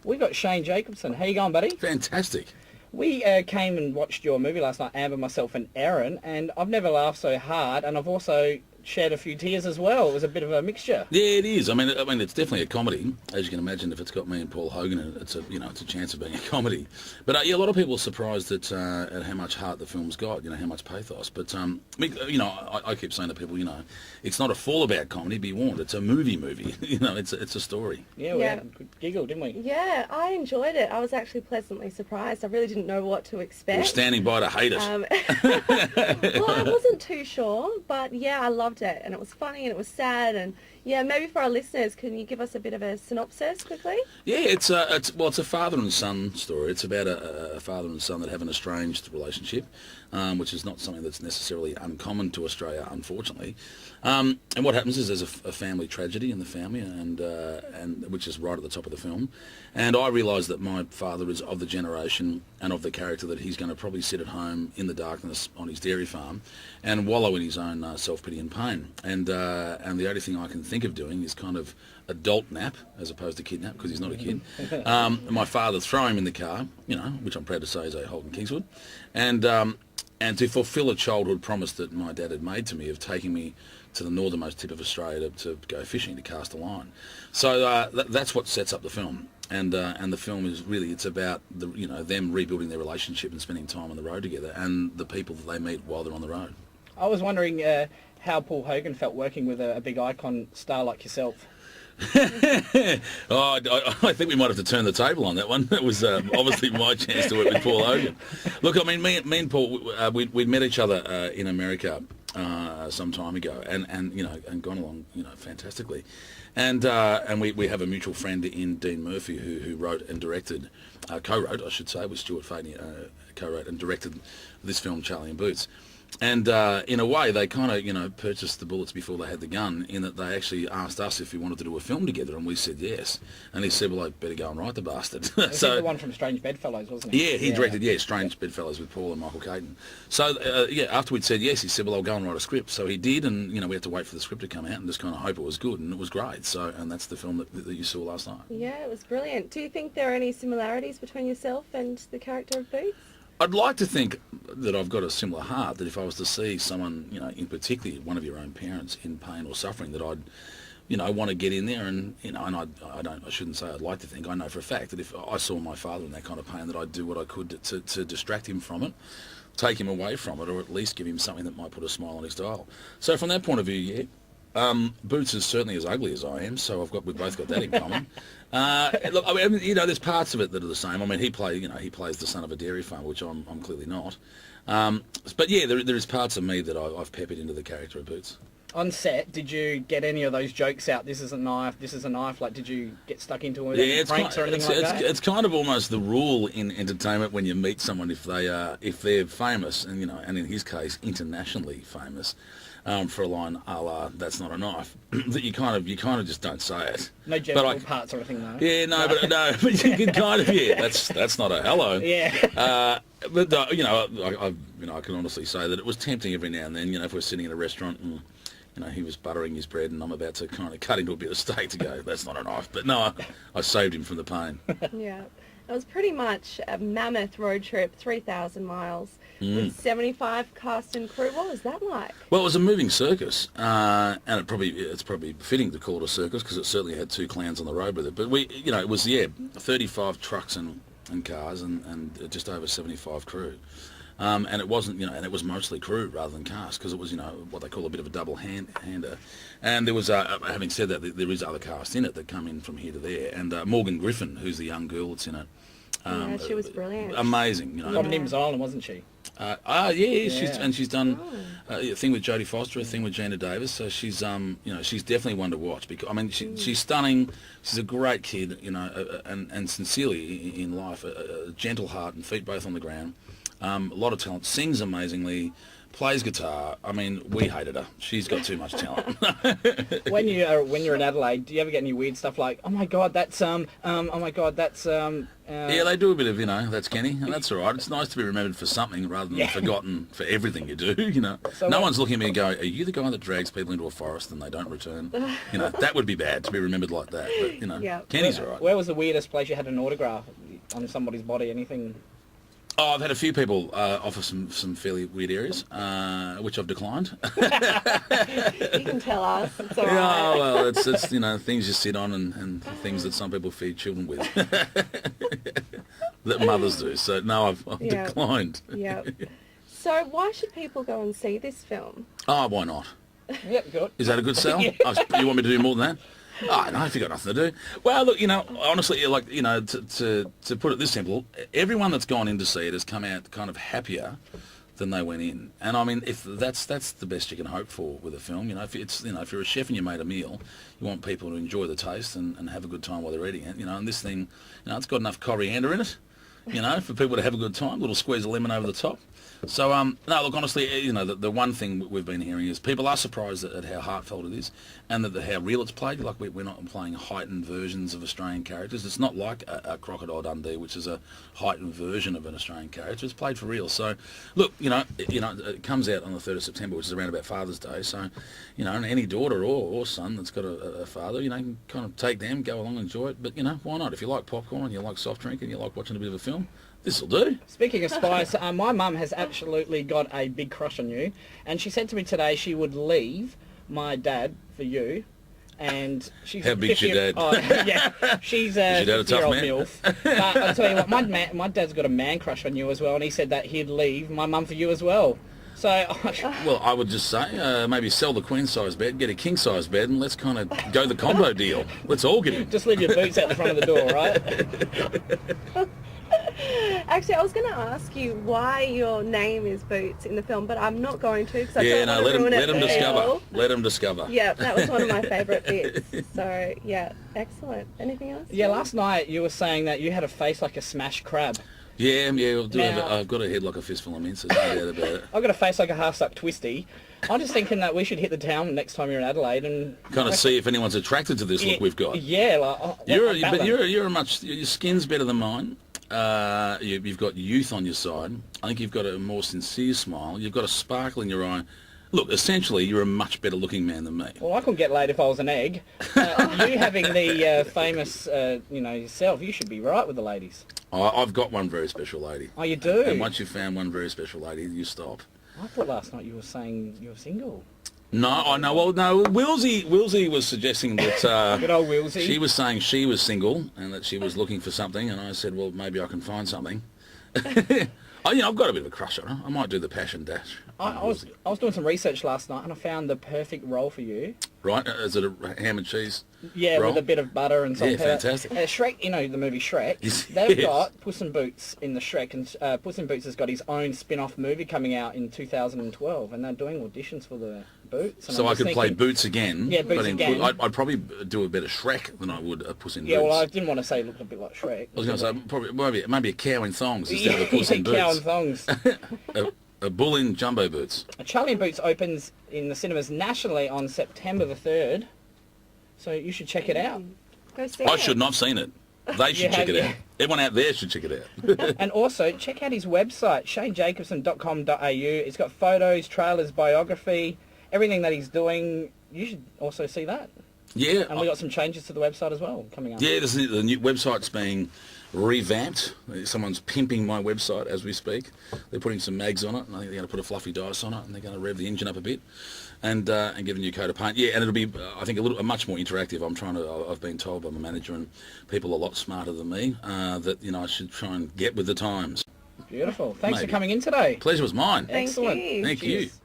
We've got Shane Jacobson. How you going, buddy? Fantastic. We came and watched your movie last night, Amber, myself and Aaron, and I've never laughed so hard, and I've also shed a few tears as well. It was a bit of a mixture. Yeah, it is. I mean, it's definitely a comedy, as you can imagine. If it's got me and Paul Hogan in it, it's a chance of being a comedy. But yeah, a lot of people are surprised at how much heart the film's got. How much pathos. But I keep saying to people, it's not a fall-about comedy. Be warned, it's a movie. It's a story. Yeah, we had a good giggle, didn't we? Yeah, I enjoyed it. I was actually pleasantly surprised. I really didn't know what to expect. We're standing by to hate it. Well, I wasn't too sure, but yeah, I loved it, and it was funny, and it was sad, and yeah, maybe for our listeners, can you give us a bit of a synopsis quickly? Yeah, it's a father and son story. It's about a father and son that have an estranged relationship, which is not something that's necessarily uncommon to Australia, unfortunately. And what happens is there's a family tragedy in the family, and which is right at the top of the film. And I realised that my father is of the generation and of the character that he's going to probably sit at home in the darkness on his dairy farm and wallow in his own self-pity and pain. And the only thing I can think of doing is kind of adult nap as opposed to kidnap, because he's not a kid. My father throw him in the car, which I'm proud to say is a Holden Kingswood, and to fulfil a childhood promise that my dad had made to me of taking me to the northernmost tip of Australia to go fishing, to cast a line. So that's what sets up the film. And the film is really, it's about them rebuilding their relationship and spending time on the road together, and the people that they meet while they're on the road. I was wondering how Paul Hogan felt working with a big icon star like yourself. I think we might have to turn the table on that one. That was obviously my chance to work with Paul Hogan. Look, I mean, me and Paul, we'd met each other in America some time ago, and gone along fantastically, and we have a mutual friend in Dean Murphy who wrote and directed, co-wrote I should say, with Stuart Fadney, co-wrote and directed this film Charlie and Boots. And in a way, they kind of, purchased the bullets before they had the gun, in that they actually asked us if we wanted to do a film together, and we said yes. And he said, well, I better go and write the bastard. So the one from Strange Bedfellows, wasn't he? Yeah, he directed, Strange Bedfellows with Paul and Michael Caton. So, after we'd said yes, he said, well, I'll go and write a script. So he did, and, we had to wait for the script to come out and just kind of hope it was good, and it was great. So, and that's the film that you saw last night. Yeah, it was brilliant. Do you think there are any similarities between yourself and the character of Boots? I'd like to think that I've got a similar heart, that if I was to see someone, in particular one of your own parents in pain or suffering, that I'd, want to get in there and, I shouldn't say I'd like to think, I know for a fact that if I saw my father in that kind of pain, that I'd do what I could to distract him from it, take him away from it, or at least give him something that might put a smile on his dial. So from that point of view, yeah. Boots is certainly as ugly as I am, so we've both got that in common. Look, I mean, there's parts of it that are the same. I mean, he plays the son of a dairy farmer, which I'm clearly not. But yeah, there is parts of me that I've peppered into the character of Boots. On set, did you get any of those jokes out? This is a knife. This is a knife. Like, did you get stuck into any pranks or anything like that? It's kind of almost the rule in entertainment when you meet someone, if they're famous, and and in his case internationally famous. For a line a la "That's not a knife," that you kind of just don't say it. No genital parts or anything, though. Yeah, no, but you can kind of that's not a hello. Yeah. But I can honestly say that it was tempting every now and then. If we're sitting in a restaurant and he was buttering his bread and I'm about to kind of cut into a bit of steak to go, "That's not a knife." But no, I saved him from the pain. Yeah. It was pretty much a mammoth road trip, 3,000 miles, with 75 cast and crew. What was that like? Well, it was a moving circus, and it's probably fitting to call it a circus, because it certainly had two clowns on the road with it. But it was 35 trucks and cars and just over 75 crew. And it wasn't, and it was mostly crew rather than cast, because it was, what they call a bit of a double hander. And there was, having said that, there is other cast in it that come in from here to there. And Morgan Griffin, who's the young girl that's in it. Yeah, she was brilliant. Amazing, On Nimbs Island, wasn't she? She's done a thing with Jodie Foster, a thing with Gina Davis. So she's she's definitely one to watch, because I mean she's stunning. She's a great kid, and sincerely in life, a gentle heart and feet both on the ground. A lot of talent, sings amazingly, plays guitar. I mean, we hated her. She's got too much talent. When you're in Adelaide, do you ever get any weird stuff like, oh my god, that's oh my god, that's Yeah, they do a bit of, that's Kenny, and that's all right. It's nice to be remembered for something rather than forgotten for everything you do, So no one's looking at me and going, are you the guy that drags people into a forest and they don't return? That would be bad, to be remembered like that. But, Yeah. Kenny's all right. Where was the weirdest place you had an autograph on somebody's body? Anything? Oh, I've had a few people offer some fairly weird areas, which I've declined. You can tell us. It's all right. Yeah, well, it's things you sit on and things that some people feed children with. That mothers do. So, no, I've declined. Yeah. So why should people go and see this film? Oh, why not? Yep, good. Is that a good sell? You want me to do more than that? Oh, no, if you've got nothing to do. Well, look, honestly, to put it this simple, everyone that's gone in to see it has come out kind of happier than they went in. And I mean, if that's the best you can hope for with a film. If you're a chef and you made a meal, you want people to enjoy the taste and have a good time while they're eating it. And this thing, it's got enough coriander in it, for people to have a good time. A little squeeze of lemon over the top. So, no, look, honestly, the one thing we've been hearing is people are surprised at how heartfelt it is and how real it's played. Like, we're not playing heightened versions of Australian characters. It's not like a Crocodile Dundee, which is a heightened version of an Australian character. It's played for real. So, look, it comes out on the 3rd of September, which is around about Father's Day. So, and any daughter or son that's got a father, can kind of take them, go along and enjoy it. But, why not? If you like popcorn, you like soft drink, and you like watching a bit of a film, this'll do. Speaking of spice, my mum has absolutely got a big crush on you, and she said to me today she would leave my dad for you, and she's How big's your dad? Oh, yeah, she's a Is your dad a tough 50-year-old man? MILF. But I'll tell you what, my dad's got a man crush on you as well, and he said that he'd leave my mum for you as well. So, well, I would just say maybe sell the queen size bed, get a king size bed, and let's kind of go the combo deal. Let's all get in. just leave your boots out the front of the door, right? Actually, I was going to ask you why your name is Boots in the film, but I'm not going to because I Yeah, don't no, want to ruin let it him for discover. you. Let him discover. Yeah, that was one of my favourite bits. So, yeah, excellent. Anything else? Yeah, last night you were saying that you had a face like a smashed crab. Yeah, Now- I've got a head like a fistful of mince. There's no doubt about it. I've got a face like a half-stuck twisty. I'm just thinking that we should hit the town next time you're in Adelaide and Kind of see if anyone's attracted to this look we've got. Yeah, Your skin's better than mine. You've got youth on your side. I think you've got a more sincere smile. You've got a sparkle in your eye. Look, essentially, you're a much better looking man than me. Well, I couldn't get laid if I was an egg. You having the famous, yourself, you should be right with the ladies. I've got one very special lady. Oh, you do? And once you've found one very special lady, you stop. I thought last night you were saying you were single. No, I know. Well, no. Willsey was suggesting that Good old Willsey. she was saying she was single and that she was looking for something, and I said, well, maybe I can find something. I've got a bit of a crush on her. I might do the passion dash. I was doing some research last night and I found the perfect role for you. Right? Is it a ham and cheese? Yeah, roll? with a bit of butter and salt. Yeah, fantastic. Shrek, the movie Shrek. Yes. They've got Puss in Boots in the Shrek, and Puss in Boots has got his own spin-off movie coming out in 2012, and they're doing auditions for the Boots. And So I'm I just could play thinking- Boots again. Yeah, Boots but again. I'd probably do a better Shrek than I would a Puss in Boots. Yeah, well, I didn't want to say it looked a bit like Shrek. I was going to say probably maybe a cow in thongs instead of a Puss in Cow and Boots. thongs. A bull in jumbo boots. Charlie and Boots opens in the cinemas nationally on September the 3rd, so you should check it out. Go see I it. should not have seen it. They should check it out. Everyone out there should check it out. And also, check out his website, shanejacobson.com.au. It's got photos, trailers, biography, everything that he's doing. You should also see that. Yeah. And we got some changes to the website as well coming up. Yeah, the new website's being revamped. Someone's pimping my website as we speak. They're putting some mags on it, and I think they're going to put a fluffy dice on it, and they're going to rev the engine up a bit, and give a new coat of paint. Yeah, and it'll be, I think, much more interactive. I've been told by my manager and people a lot smarter than me that I should try and get with the times. Beautiful. Thanks Maybe. for coming in today. Pleasure was mine. Thank Excellent. you. Thank you. Cheers.